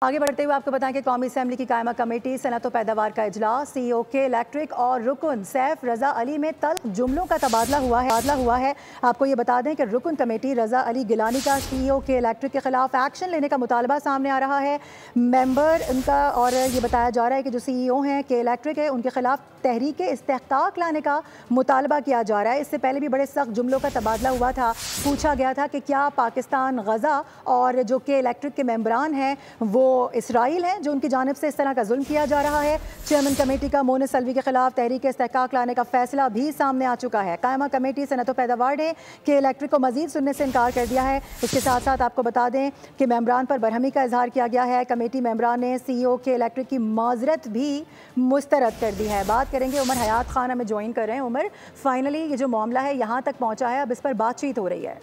आगे बढ़ते हुए आपको बताएं कि कौमी असेंबली की कायमा कमेटी सनअत व पैदावार का इजलास CEO के इलेक्ट्रिक और रुकन सैफ रजा अली में तल्ख जुमलों का तबादला हुआ है। आपको ये बता दें कि रुकन कमेटी रजा अली गिलानी का CEO के इलेक्ट्रिक के खिलाफ एक्शन लेने का मुतालबा सामने आ रहा है। मेंबर उनका और ये बताया जा रहा है कि जो CEO हैं के इलेक्ट्रिक है उनके खिलाफ तहरीक इस्तेहकाक लाने का मुतालबा किया जा रहा है। इससे पहले भी बड़े सख्त जुमलों का तबादला हुआ था। पूछा गया था कि क्या पाकिस्तान गजा और जो के इलेक्ट्रिक के मेंबरान हैं वो इसराइल है जो उनकी जानिब से इस तरह का जुल्म किया जा रहा है। चेयरमैन कमेटी का मोनिस अलवी के खिलाफ तहरीक इस्तेहकाक लाने का फैसला भी सामने आ चुका है। कायमा कमेटी सनअत व पैदावार ने के इलेक्ट्रिक को मजीद सुनने से इनकार कर दिया है। इसके साथ साथ आपको बता दें कि मेंबरान पर बरहमी का इजहार किया गया है। कमेटी मेंबरान ने CEO के इलेक्ट्रिक की माजरत भी मुस्तरद कर दी है। बात करेंगे उमर हयात खान हमें ज्वाइन कर रहे हैं। उमर, फाइनली ये जो मामला है यहाँ तक पहुँचा है, अब इस पर बातचीत हो रही है।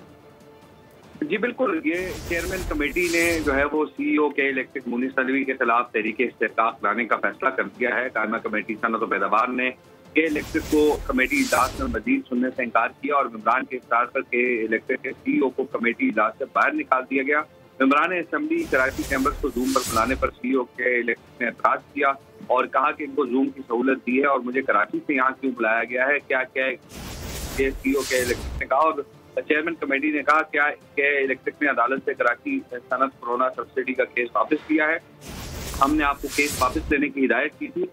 जी बिल्कुल, ये चेयरमैन कमेटी ने जो है वो CEO के इलेक्ट्रिक मोनिस अलवी के खिलाफ तहरीक इस्तेहकाक लाने का फैसला कर दिया है। कायमा कमेटी सनअत व पैदावार ने के इलेक्ट्रिक को कमेटी इजलास में मजीद सुनने से इनकार किया और मेंबरान के इख्तियार पर के इलेक्ट्रिक के CEO को कमेटी इजलास से बाहर निकाल दिया गया। मेंबरान असेंबली कराची चैम्बर्स को जूम पर बुलाने पर CEO के इलेक्ट्रिक ने एतराज किया और कहा कि इनको जूम की सहूलत दी है और मुझे कराची से यहाँ क्यों बुलाया गया है, क्या क्या ये CEO के इलेक्ट्रिक ने कहा। और चेयरमैन कमेटी ने कहा क्या के इलेक्ट्रिक ने अदालत से कराची सनत कोरोना सब्सिडी का केस वापस लिया है। हमने आपको केस वापस लेने की हिदायत की थी,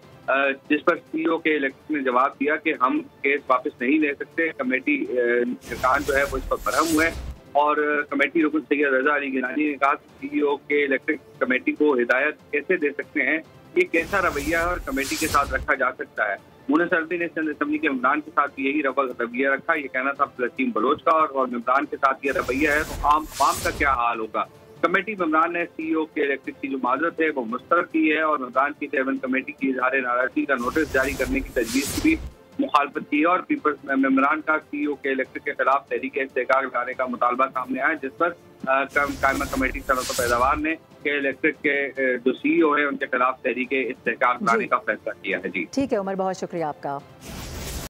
जिस पर CEO के इलेक्ट्रिक ने जवाब दिया कि हम केस वापस नहीं ले सकते। कमेटी सरकार जो है वो इस पर बरहम हुए और कमेटी रुकन सैयद रजा अली गिलानी ने कहा कि CEO के इलेक्ट्रिक कमेटी को हिदायत कैसे दे सकते हैं, ये कैसा रवैया है और कमेटी के साथ रखा जा सकता है। मोनिस अलवी ने सिंध असेंबली के मेंबरान के साथ यही रवैया रखा। ये कहना था फलस्तीन बलोच का और मेंबरान के साथ ये रवैया है तो आम का क्या हाल होगा। कमेटी मेंबरान ने CEO के इलेक्ट्रिक की जो माजरत है वो मुस्तरद की है और मेंबरान की चेयरमैन कमेटी की इजहार नाराजगी का नोटिस जारी करने की तजवीज़ की भी मुखालफत की है और पीपल्स मेंबरान का CEO के इलेक्ट्रिक के खिलाफ तहरीक इस्तेहकाक लाने का मुतालबा सामने आया, जिस पर कायमा कमेटी सनअत व पैदावार ने के इलेक्ट्रिक के जो CEO है उनके खिलाफ तहरीक इस्तेहकाक लाने का फैसला किया है। जी ठीक है उमर, बहुत शुक्रिया आपका।